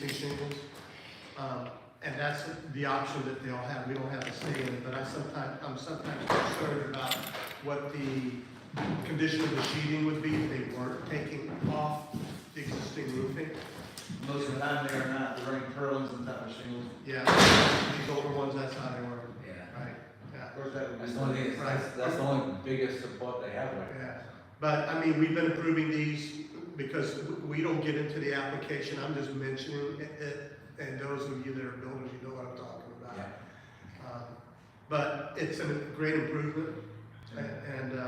existing shingles. And that's the option that they'll have. We don't have a say in it, but I'm sometimes concerned about what the condition of the sheeting would be if they weren't taking off the existing roofing. Most of the time they are not, they're running purlins and top of shingles. Yeah, these older ones, that's how they work. Yeah. Right, yeah. Of course, that would be. That's the only thing, that's the only biggest support they have right now. Yeah, but I mean, we've been approving these because we don't get into the application, I'm just mentioning it, and those of you that are builders, you know what I'm talking about. Yeah. But it's a great improvement, and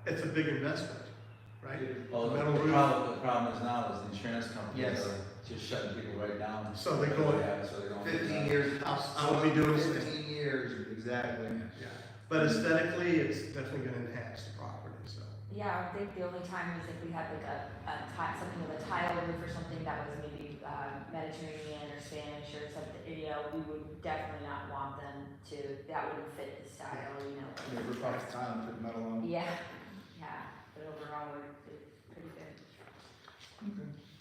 it's a big investment, right? Well, Metal the roof. problem is now is the insurance companies Yes. are just shutting people right down. So they go- So they don't. 15 years. I'll be doing the same. 15 years, exactly. Yeah, but aesthetically, it's definitely gonna enhance the property, so. Yeah, I think the only time is if we had like something with a tile roof or something that was maybe Mediterranean or Spanish or something, you know, we would definitely not want them to, that wouldn't fit the style, you know. Yeah, we're probably time to put metal on. Yeah, but overall, we're pretty good.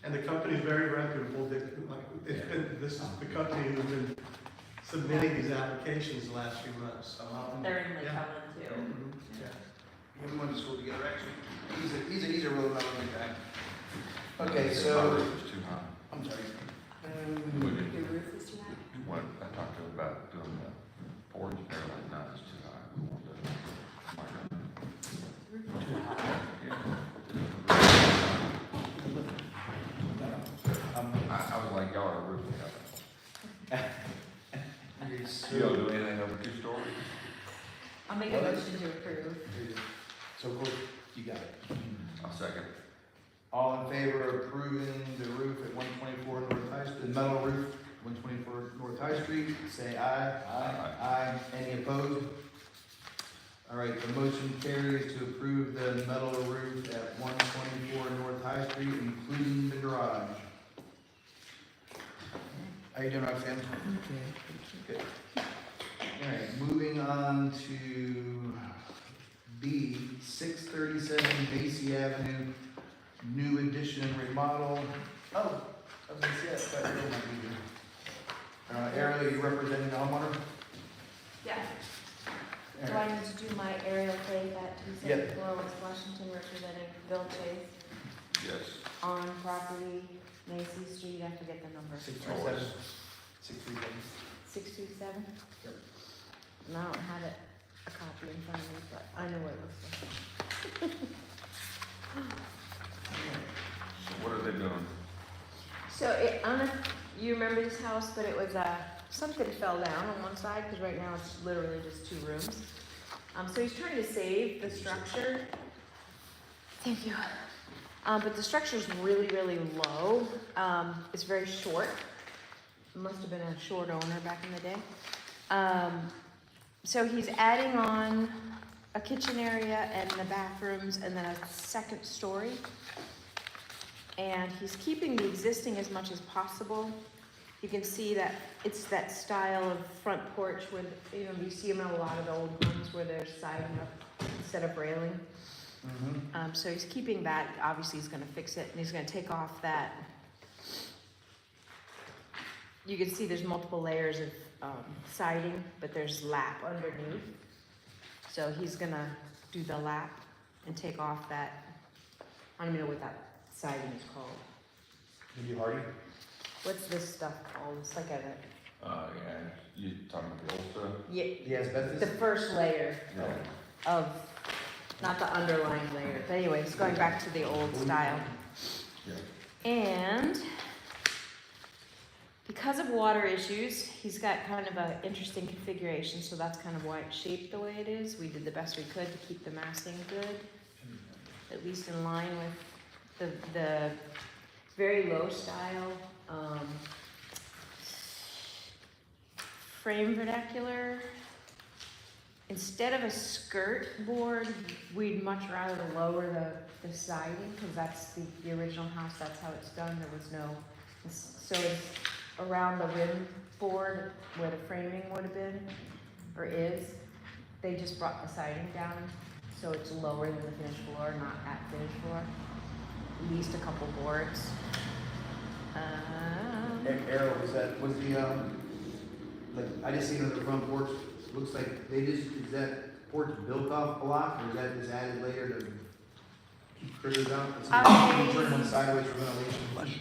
And the company's very reputable, this is the company who's been submitting these applications the last few months, so. They're in Lake Yeah. Helen too. Mhm, yeah. We went to school together, actually. He's a real relevant guy. Okay, The so, roof is too high. I'm sorry. Your roof is too high? What, I talked to him about doing the porch, and they're like, no, it's too high, we won't do it. I'm like, I was like, y'all are a roofing company. You don't do anything over 2 stories? I'll make a motion to approve. So, cool. You got it. I'll second. All in favor of approving the roof at 124 North High Street, the metal roof, 124 North High Street, say aye. Aye. Any opposed? All right, the motion carries to approve the metal roof at 124 North High Street, including the garage. How you doing, Roxanne? Good. All right, moving on to B, 637 Basie Avenue, new addition and remodel. Oh, I was gonna say that, but Ariel might be here. Ariel, you representing the homeowner? Yeah. All Do right. I need to do my aerial plate at Yep. 274 West Washington representing Bill Chase Yes. on property Macy Street, I forget the number. 637. 637. 627? Yep. And I don't have it, a copy in front of me, but I know what it looks like. So what are they doing? So I don't know if you remember this house, but it was, something fell down on one side, because right now it's literally just 2 rooms. So he's trying to save the structure. Thank you. But the structure's really, really low. It's very short. Must have been a short owner back in the day. So he's adding on a kitchen area and the bathrooms and then a 2nd story. And he's keeping the existing as much as possible. You can see that it's that style of front porch where, you know, you see them in a lot of the old homes where they're siding up instead of railing. Mm-hmm. So he's keeping that. Obviously he's gonna fix it and he's gonna take off that. You can see there's multiple layers of siding, but there's lap underneath. So he's gonna do the lap and take off that, I don't even know what that siding is called. Did you Hardy? What's this stuff called? It's like a, Yeah, you talking about the old stuff? yeah, The asbestos? the first layer Yeah. of, not the underlying layer. But anyways, going back to the old style. Yeah. And because of water issues, he's got kind of an interesting configuration, so that's kind of why it's shaped the way it is. We did the best we could to keep the massing good, at least in line with the very low style frame vernacular. Instead of a skirt board, we'd much rather lower the siding, because that's the original house, that's how it's done. There was no, so it's around the rim board where the framing would have been, or is. They just brought the siding down, so it's lower than the finished floor, not at finished floor. At least a couple boards. Arrow, was the, like, I just seen on the front porch, looks like is that porch built off block, or is that just added later to keep critters out? It's turn one sideways for ventilation.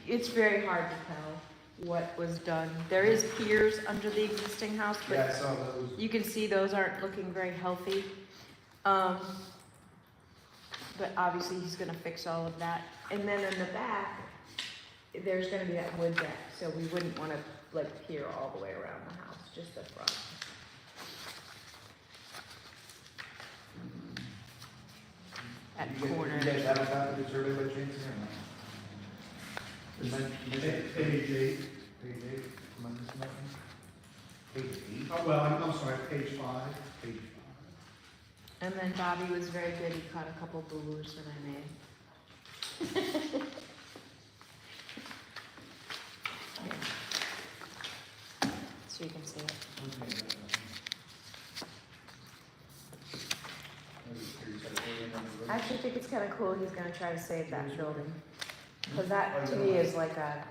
It's very hard to tell what was done. There is piers under the existing house, Yeah, I but saw those. you can see those aren't looking very healthy. But obviously he's gonna fix all of that. And then in the back, there's gonna be that wood deck, so we wouldn't wanna like pier all the way around the house, just the front. That corner. You guys have a copy of the survey by chance, or no? Page 8. Page 8, am I missing nothing? Page 8? Oh, well, I'm sorry, page 5. Page And then Bobby was very good, he caught a couple boo-boos that I made. So you can see it. 5. I actually think it's kinda cool he's gonna try to save that building. Cause that to me is like a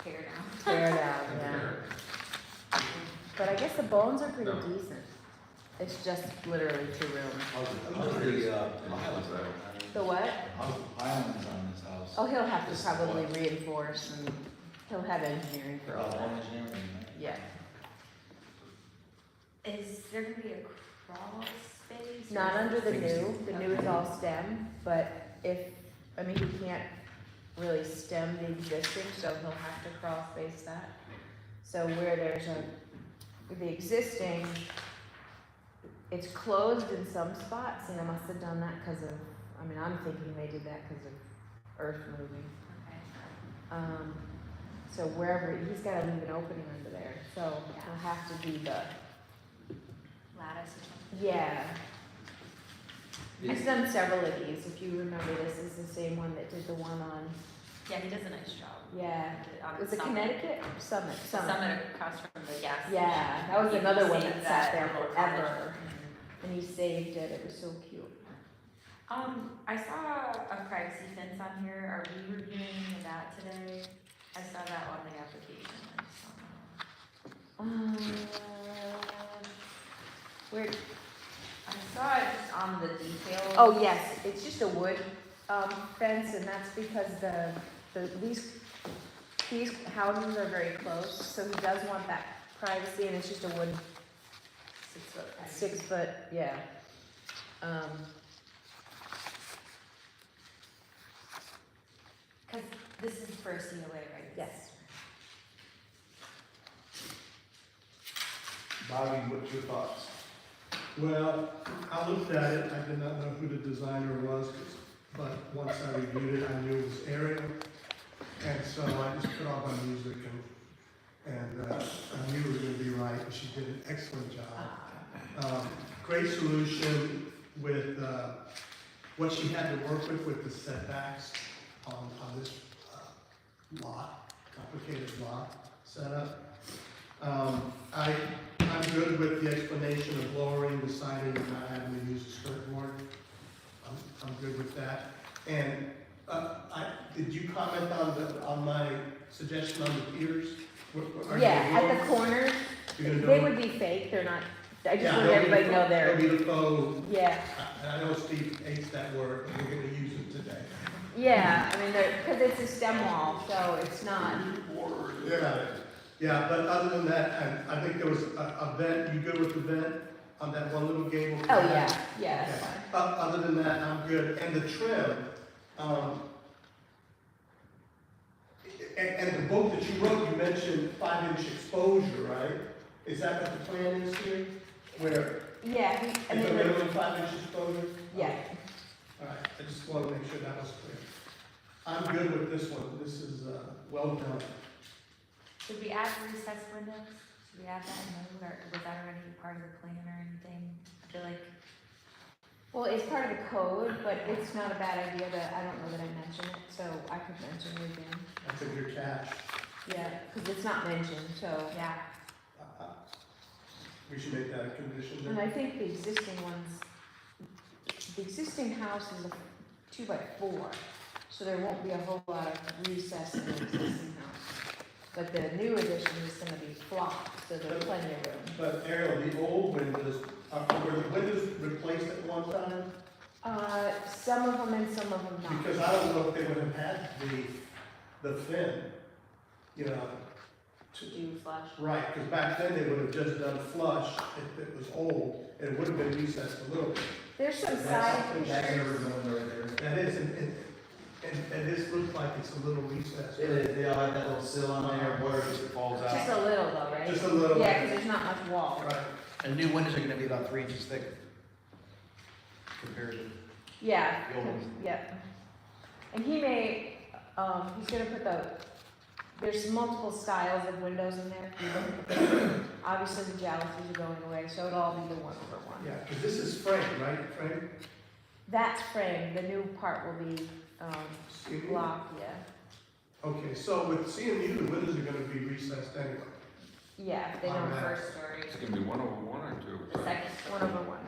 Tear down. tear down, yeah. But I guess the bones are pretty decent. It's just literally 2 rooms. How's the Highlands though? The what? How's the Highlands on this house? Oh, he'll have to probably reinforce and he'll have engineering for all that. Engineering, right? Yeah. Is there gonna be a crawl space? or Not is under it- the new is all stem, but he can't really stem the existing, so he'll have to crawl space that. So where there's the existing, it's closed in some spots, and they must have done that because of, I'm thinking they did that because of earth moving. Okay. So wherever, he's gotta leave an opening under there, so he'll have to do the, Lattice or something? yeah. He's done several of these, if you remember, this is the same one that did the one on, Yeah, he does a nice job. yeah, On was it Summit. Connecticut? Summit. Summit across from the gas station. Yeah, that was You another one saved that sat there little forever, cottage. and he saved it, it was so cute. I saw a privacy fence on here. Are we reviewing that today? I saw that on the application. I just don't know. Where, I saw it just on the details. oh, yes, it's just a wood, fence, and that's because these houses are very close, so he does want that privacy, and it's just a wood 6 foot. 6 foot, yeah. Cause this is for a COA, right? Yes. Bobby, what's your thoughts? Well, I looked at it, I did not know who the designer was, but once I reviewed it, I knew it was Ariel. And so I just put on my music and I knew it was gonna be right, and she did an excellent job. Great solution with, what she had to work with the setbacks on this, complicated lot setup. I'm good with the explanation of lowering the siding and not having to use a skirt board. I'm good with that. And, did you comment on my suggestion on the piers? Are you Yeah, gonna at do the corners, You're gonna do they them? would be fake, they're not, I just Yeah, want they'll be everybody to the know faux- they're, They'll be the faux, yeah, I know Steve hates that word, but we're gonna use it today. yeah, because it's a stem wall, so it's not, Yeah, but other than that, I think there was a vent, you good with the vent on that one little gable? oh, yeah, yeah, that's Okay. fine. Other than that, I'm good, and the trim, and the book that you wrote, you mentioned 5-inch exposure, right? Is that what the plan is here? Where, Yeah, is the minimum 5-inch exposure? yeah, All right, I just wanted to make sure that was clear. I'm good with this one, this is, well done. Should we add recessed windows? Should we add that in those, or was that already part of the plan or anything? I feel like, well, it's part of the code, but it's not a bad idea I don't know that I mentioned it, so I could mention it again. That's a good catch. Yeah, because it's not mentioned, so. yeah, We should make that a condition And then. I think the existing house is a 2x4, so there won't be a whole lot of recess in the existing house. but the new addition is gonna be flocked, so there's plenty of room. But Ariel, the old windows, were the windows replaced at one time? Some of them and some of them not. Because I don't know if they would have had the fin, you know, To do flush. right, because back then they would have just done flush if it was old, and it would have been recessed a little bit. There's some side That's pictures. never going right there. That is, and this looks like it's a little recessed. It is, they all have that little sill on there, water just falls Just out. a little though, right? Just a little. Yeah, because there's not much wall. Right. And new windows are gonna be about 3 inches thick. Compared to. Yeah, The old ones. yeah. And he may, he's gonna put there's multiple styles of windows in there. If you look at the picture. Obviously the jalousies are going away, so it'll all be the 1/1. Yeah, because this is frame, right, frame? That's frame, the new part will be, CMU? block, yeah. Okay, so with CMU, the windows are gonna be recessed anyway. Yeah, if they On don't that. First story, It's gonna be 1/1 or 2? the second story. 1/1,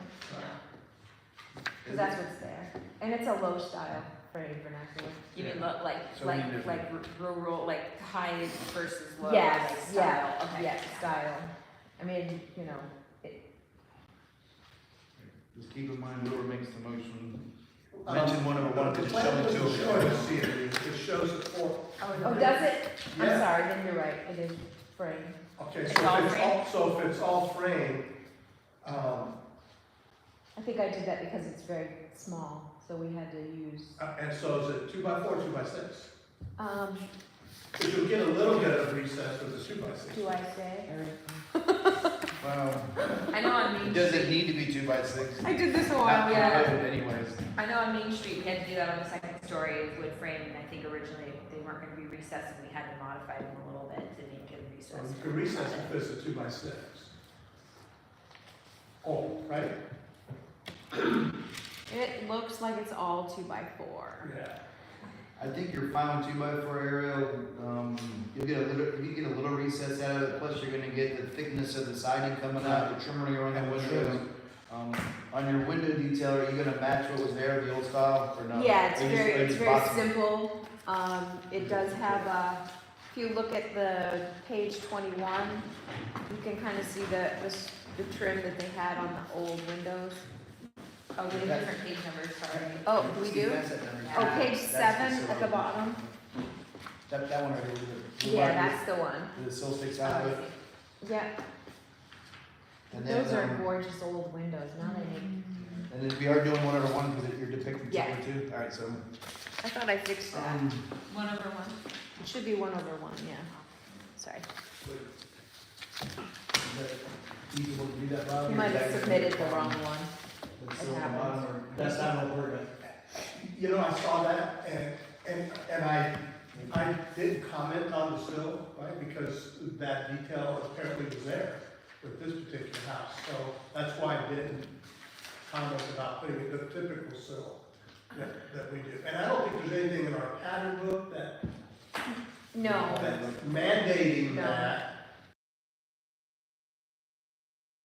because that's what's there. And it's a low style frame vernacular. You mean look like, So we need to- like rural, like high versus low, like Yes, style? yeah, Okay. yes, style. I mean, you know, Just keep in mind, whoever makes the motion, Um, mention 1/1, The just plan show it doesn't to show them. it CMU, it shows it for, oh, does it? I'm Yeah. sorry, then you're right, it is frame. okay, It's so all if it's frame? all, so if it's all frame, I think I did that because it's very small, so we had to use, and so is it 2x4 or 2x6? um, Because you'll get a little bit of recess with the 2x6. do I say? Well, I know on it Main doesn't Street, need to be 2x6. I did this a Not while, for yeah. code anyways. I know on Main Street, we had to do that on the second story with wood frame, and I think originally they weren't gonna be recessed, and we had to modify them a little bit to make it So recessed. you can recess if it's a 2x6. Oh, right? It looks like it's all 2x4. Yeah. I think you're fine with 2x4 aerial. You'll get a little, you get a little recess out of it. Plus, you're gonna get the thickness of the siding coming out, the trimmer around the And the windows. On your window detail, are you gonna match what was there, the old style, or no? Yeah, it's Or you just- very, or it's just very box it? simple. It does have if you look at the page 21, you can kind of see the trim that they had on the old windows. Oh, we have different page numbers, sorry. Oh, do we Steve, do? that's that number. Oh, page That's 7 the at the sill. bottom. That one right there. with the- Yeah, that's the one. The sill sticks out of it. Yeah, And then, those are gorgeous old windows. Now they make, and then we are doing 1/1 because you're depicting Yeah. 2x2. Alright, so, I thought I fixed that. 1/1. It should be 1/1, yeah. Sorry. is that feasible to do that, Bob? You Or might is have that submitted the gonna be wrong fine? one. With It sill on the happens. bottom, or that's not what we're gonna. You know, I saw that and I did comment on the sill, right? Because that detail apparently was there with this particular house. So that's why I didn't comment about putting it in the typical sill that we do. And I don't think there's anything in our pattern book that No, that's mandating No. that.